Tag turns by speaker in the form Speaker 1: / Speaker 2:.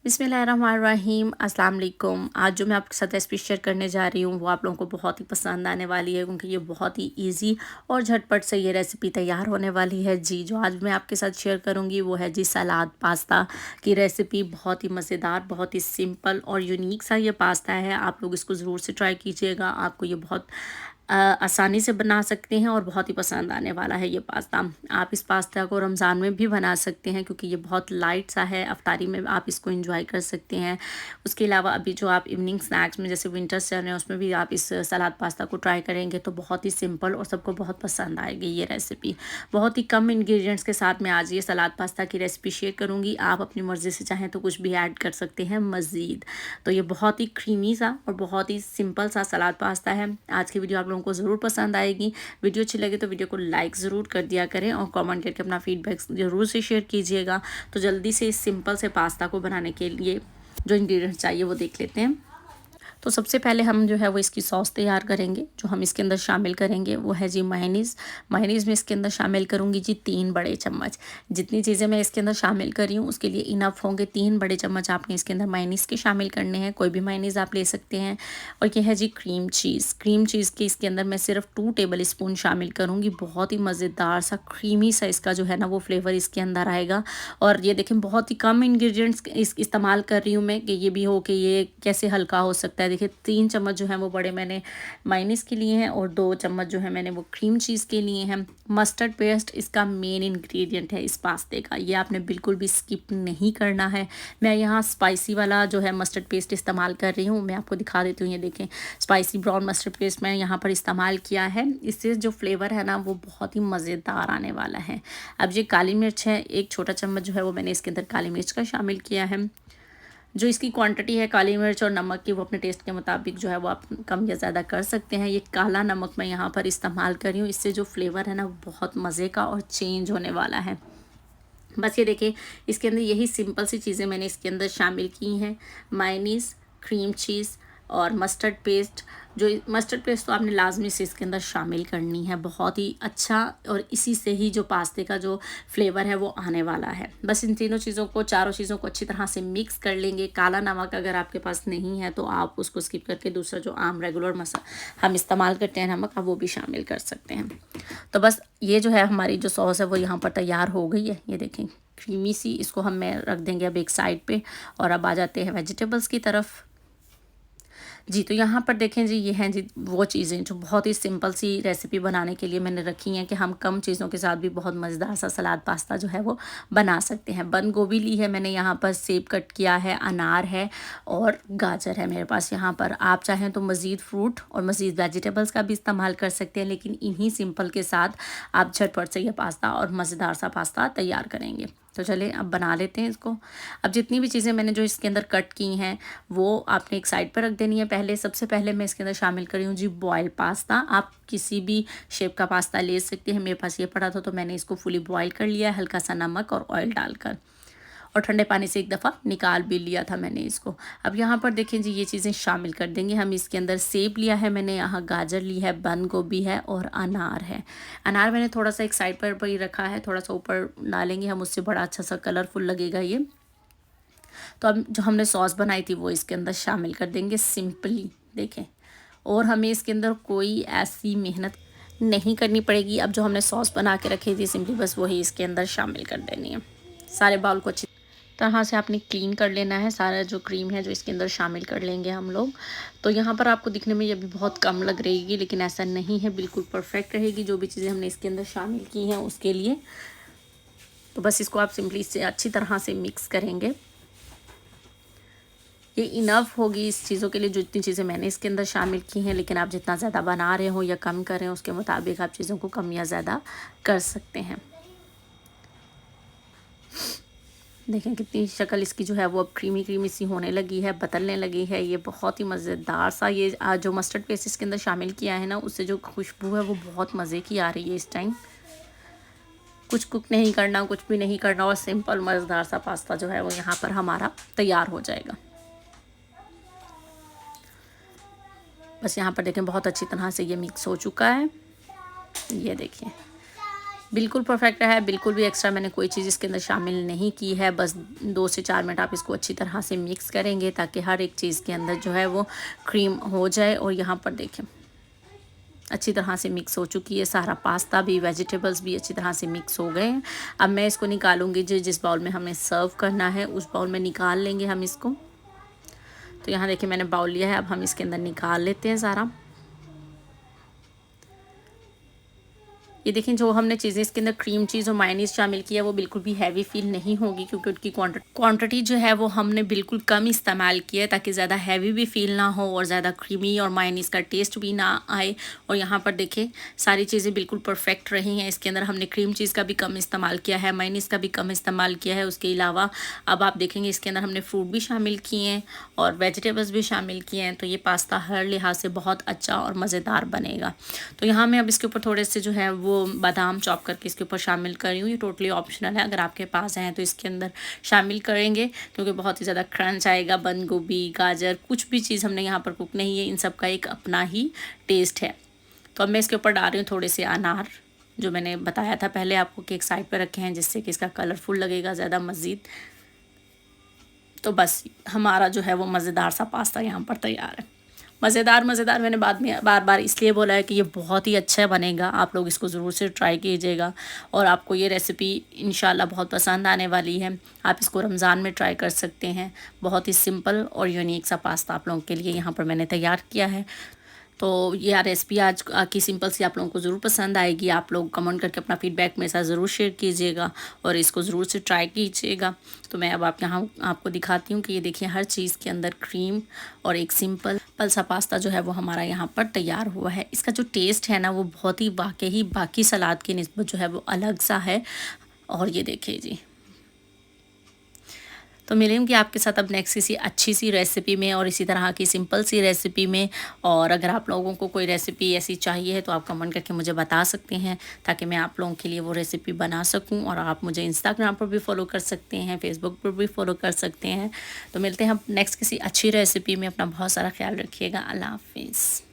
Speaker 1: बिस्मिल्लाहिर्रहमानिर्रहीम अस्सलाम वालेकुम। आज जो मैं आपके साथ रेसिपी शेयर करने जा रही हूँ वो आप लोगों को बहुत ही पसंद आने वाली है, क्योंकि ये बहुत ही इजी और झटपट से ये रेसिपी तैयार होने वाली है। जी, जो आज मैं आपके साथ शेयर करूँगी वो है जी सलाद पास्ता की रेसिपी। बहुत ही मज़ेदार, बहुत ही सिंपल और यूनिक सा ये पास्ता है। आप लोग इसको ज़रूर से ट्राई कीजिएगा। आपको ये बहुत आसानी से बना सकते हैं और बहुत ही पसंद आने वाला है ये पास्ता। आप इस पास्ता को रमज़ान में भी बना सकते हैं, क्योंकि ये बहुत लाइट सा है। अफ्तारी में आप इसको एंजॉय कर सकते हैं। उसके अलावा अभी जो आप इवनिंग स्नैक्स में जैसे विंटर्स चल रहे हैं उसमें भी आप इस सलाद पास्ता को ट्राई करेंगे तो बहुत ही सिंपल और सबको बहुत पसंद आएगी ये रेसिपी। बहुत ही कम इंग्रेडिएंट्स के साथ मैं आज ये सलाद पास्ता की रेसिपी शेयर करूँगी। आप अपनी मर्ज़ी से चाहें तो कुछ भी ऐड कर सकते हैं मज़ीद। तो ये बहुत ही क्रीमी सा और बहुत ही सिंपल सा सलाद पास्ता है। आज की वीडियो आप लोगों को ज़रूर पसंद आएगी। वीडियो अच्छी लगे तो वीडियो को लाइक ज़रूर कर दिया करें और कमेंट करके अपना फीडबैक ज़रूर से शेयर कीजिएगा। तो जल्दी से इस सिंपल से पास्ता को बनाने के लिए जो इंग्रेडिएंट्स चाहिए वो देख लेते हैं। तो सबसे पहले हम जो है वो इसकी सॉस तैयार करेंगे। जो हम इसके अंदर शामिल करेंगे वो है जी मायोनीज़। मायोनीज़ में इसके अंदर शामिल करूँगी जी 3 बड़े चम्मच। जितनी चीज़ें मैं इसके अंदर शामिल कर रही हूँ उसके लिए इनफ होंगे। 3 बड़े चम्मच आपने इसके अंदर मायोनीज़ के शामिल करने हैं। कोई भी मायोनीज़ आप ले सकते हैं। और ये है जी क्रीम चीज़। क्रीम चीज़ के इसके अंदर मैं सिर्फ 2 टेबल स्पून शामिल करूँगी। बहुत ही मज़ेदार सा क्रीमी सा इसका जो है ना वो फ्लेवर इसके अंदर आएगा। और ये देखें बहुत ही कम इंग्रेडिएंट्स इस्तेमाल कर रही हूँ मैं, कि ये भी हो कि ये कैसे हल्का हो सकता है। देखिए 3 चम्मच जो है वो बड़े मैंने मायोनीज़ के लिए हैं और 2 चम्मच जो है मैंने वो क्रीम चीज़ के लिए हैं। मस्टर्ड पेस्ट इसका मेन इंग्रेडिएंट है इस पास्ते का। ये आपने बिल्कुल भी स्किप नहीं करना है। मैं यहाँ स्पाइसी वाला जो है मस्टर्ड पेस्ट इस्तेमाल कर रही हूँ। मैं आपको दिखा देती हूँ। ये देखें स्पाइसी ब्राउन मस्टर्ड पेस्ट मैं यहाँ पर इस्तेमाल किया है। इससे जो फ्लेवर है ना वो बहुत ही मज़ेदार आने वाला है। अब ये काली मिर्च है, 1 छोटा चम्मच जो है वो मैंने इसके अंदर काली मिर्च का शामिल किया है। जो इसकी क्वांटिटी है काली मिर्च और नमक की वो अपने टेस्ट के मुताबिक जो है वो आप कम या ज़्यादा कर सकते हैं। ये काला नमक मैं यहाँ पर इस्तेमाल कर रही हूँ। इससे जो फ्लेवर है ना वो बहुत मज़े का और चेंज होने वाला है। बस ये देखिए इसके अंदर यही सिंपल सी चीज़ें मैंने इसके अंदर शामिल की हैं। मायोनीज़, क्रीम चीज़ और मस्टर्ड पेस्ट। जो मस्टर्ड पेस्ट तो आपने लाजमी से इसके अंदर शामिल करनी है। बहुत ही अच्छा और इसी से ही जो पास्ते का जो फ्लेवर है वो आने वाला है। बस इन तीनों चीज़ों को, चारों चीज़ों को अच्छी तरह से मिक्स कर लेंगे। काला नमक अगर आपके पास नहीं है तो आप उसको स्किप करके दूसरा जो आम रेगुलर हम इस्तेमाल करते हैं नमक, आप वो भी शामिल कर सकते हैं। तो बस ये जो है हमारी जो सॉस है वो यहाँ पर तैयार हो गई है। ये देखें क्रीमी सी। इसको हम मैं रख देंगे अब एक साइड पे। और अब आ जाते हैं वेजिटेबल्स की तरफ। जी, तो यहाँ पर देखें जी ये हैं जी वो चीज़ें जो बहुत ही सिंपल सी रेसिपी बनाने के लिए मैंने रखी हैं, कि हम कम चीज़ों के साथ भी बहुत मज़ेदार सा सलाद पास्ता जो है वो बना सकते हैं। बंद गोभी ली है मैंने यहाँ पर, सेब कट किया है, अनार है और गाजर है मेरे पास यहाँ पर। आप चाहें तो मज़ीद फ्रूट और मज़ीद वेजिटेबल्स का भी इस्तेमाल कर सकते हैं, लेकिन इन्हीं सिंपल के साथ आप झटपट से ये पास्ता और मज़ेदार सा पास्ता तैयार करेंगे। तो चलिए अब बना लेते हैं इसको। अब जितनी भी चीज़ें मैंने जो इसके अंदर कट की हैं वो आपने एक साइड पर रख देनी है। पहले सबसे पहले मैं इसके अंदर शामिल कर रही हूँ जी बॉयल पास्ता। आप किसी भी शेप का पास्ता ले सकते हैं। मेरे पास ये पड़ा था तो मैंने इसको फुली बॉयल कर लिया, हल्का सा नमक और ऑयल डालकर, और ठंडे पानी से एक दफ़ा निकाल भी लिया था मैंने इसको। अब यहाँ पर देखें जी ये चीज़ें शामिल कर देंगे हम। इसके अंदर सेब लिया है मैंने, यहाँ गाजर ली है, बंद गोभी है और अनार है। अनार मैंने थोड़ा सा एक साइड पर ही रखा है, थोड़ा सा ऊपर डालेंगे हम, उससे बड़ा अच्छा सा कलरफुल लगेगा ये। तो अब जो हमने सॉस बनाई थी वो इसके अंदर शामिल कर देंगे सिंपली, देखें। और हमें इसके अंदर कोई ऐसी मेहनत नहीं करनी पड़ेगी। अब जो हमने सॉस बना के रखी थी सिंपली बस वही इसके अंदर शामिल कर देनी है। सारे बाउल को अच्छी तरह से आपने क्लीन कर लेना है। सारा जो क्रीम है जो इसके अंदर शामिल कर लेंगे हम लोग। तो यहाँ पर आपको दिखने में ये भी बहुत कम लग रहेगी, लेकिन ऐसा नहीं है, बिल्कुल परफेक्ट रहेगी जो भी चीज़ें हमने इसके अंदर शामिल की हैं उसके लिए। तो बस इसको आप सिंपली इससे अच्छी तरह से मिक्स करेंगे। ये इनफ होगी इस चीज़ों के लिए जो इतनी चीज़ें मैंने इसके अंदर शामिल की हैं, लेकिन आप जितना ज़्यादा बना रहे हो या कम कर रहे हो उसके मुताबिक आप चीज़ों को कम या ज़्यादा कर सकते हैं। देखें कितनी शक्ल इसकी जो है वो अब क्रीमी क्रीमी सी होने लगी है, बदलने लगी है। ये बहुत ही मज़ेदार सा ये जो मस्टर्ड पेस्ट इसके अंदर शामिल किया है ना उससे जो खुशबू है वो बहुत मज़े की आ रही है इस टाइम। कुछ कुक नहीं करना, कुछ भी नहीं करना और सिंपल मज़ेदार सा पास्ता जो है वो यहाँ पर हमारा तैयार हो जाएगा। बस यहाँ पर देखें बहुत अच्छी तरह से ये मिक्स हो चुका है। ये देखिए बिल्कुल परफेक्ट रहा है, बिल्कुल भी एक्स्ट्रा मैंने कोई चीज़ इसके अंदर शामिल नहीं की है। बस 2 से 4 मिनट आप इसको अच्छी तरह से मिक्स करेंगे ताकि हर एक चीज़ के अंदर जो है वो क्रीम हो जाए। और यहाँ पर देखें अच्छी तरह से मिक्स हो चुकी है, सारा पास्ता भी, वेजिटेबल्स भी अच्छी तरह से मिक्स हो गए हैं। अब मैं इसको निकालूंगी, जिस बाउल में हमें सर्व करना है उस बाउल में निकाल लेंगे हम इसको। तो यहाँ देखिए मैंने बाउल लिया है, अब हम इसके अंदर निकाल लेते हैं सारा। ये देखें जो हमने चीज़ें इसके अंदर क्रीम चीज़ और मायोनीज़ शामिल किया है वो बिल्कुल भी हैवी फील नहीं होगी, क्योंकि उसकी क्वांटिटी जो है वो हमने बिल्कुल कम इस्तेमाल किया है ताकि ज़्यादा हैवी भी फील ना हो और ज़्यादा क्रीमी और मायोनीज़ का टेस्ट भी ना आए। और यहाँ पर देखें सारी चीज़ें बिल्कुल परफेक्ट रही हैं। इसके अंदर हमने क्रीम चीज़ का भी कम इस्तेमाल किया है, मायोनीज़ का भी कम इस्तेमाल किया है। उसके अलावा अब आप देखेंगे इसके अंदर हमने फ्रूट भी शामिल किए हैं और वेजिटेबल्स भी शामिल किए हैं। तो ये पास्ता हर लिहाज से बहुत अच्छा और मज़ेदार बनेगा। तो यहाँ मैं अब इसके ऊपर थोड़े से जो है वो बादाम चॉप करके इसके ऊपर शामिल कर रही हूँ। ये टोटली ऑप्शनल है, अगर आपके पास हैं तो इसके अंदर शामिल करेंगे क्योंकि बहुत ही ज़्यादा क्रंच आएगा। बंद गोभी, गाजर, कुछ भी चीज़ हमने यहाँ पर कुक नहीं है, इन सब का एक अपना ही टेस्ट है। तो अब मैं इसके ऊपर डाल रही हूँ थोड़े से अनार, जो मैंने बताया था पहले आपको कि एक साइड पर रखे हैं जिससे कि इसका कलरफुल लगेगा ज़्यादा मज़ीद। तो बस हमारा जो है वो मज़ेदार सा पास्ता यहाँ पर तैयार है। मज़ेदार मैंने बाद में बार बार इसलिए बोला है कि ये बहुत ही अच्छा बनेगा। आप लोग इसको ज़रूर से ट्राई कीजिएगा और आपको ये रेसिपी इंशाल्लाह बहुत पसंद आने वाली है। आप इसको रमज़ान में ट्राई कर सकते हैं। बहुत ही सिंपल और यूनिक सा पास्ता आप लोगों के लिए यहाँ पर मैंने तैयार किया है। तो यह रेसिपी आज की सिंपल सी आप लोगों को ज़रूर पसंद आएगी। आप लोग कमेंट करके अपना फीडबैक मेरे साथ ज़रूर शेयर कीजिएगा और इसको ज़रूर से ट्राई कीजिएगा। तो मैं अब यहाँ आपको दिखाती हूँ कि ये देखिए हर चीज़ के अंदर क्रीम और एक सिंपल सा पास्ता जो है वो हमारा यहाँ पर तैयार हुआ है। इसका जो टेस्ट है ना वो बहुत ही वाकई बाकी सलाद की निस्बत जो है वो अलग सा है। और ये देखिए जी, तो मिलेंगे आपके साथ अब नेक्स्ट किसी अच्छी सी रेसिपी में और इसी तरह की सिंपल सी रेसिपी में। और अगर आप लोगों को कोई रेसिपी ऐसी चाहिए है तो आप कमेंट करके मुझे बता सकते हैं ताकि मैं आप लोगों के लिए वो रेसिपी बना सकूं। और आप मुझे इंस्टाग्राम पर भी फॉलो कर सकते हैं, फेसबुक पर भी फॉलो कर सकते हैं। तो मिलते हैं हम नेक्स्ट किसी अच्छी रेसिपी में। अपना बहुत सारा ख्याल रखिएगा। अल्लाह हाफिज़।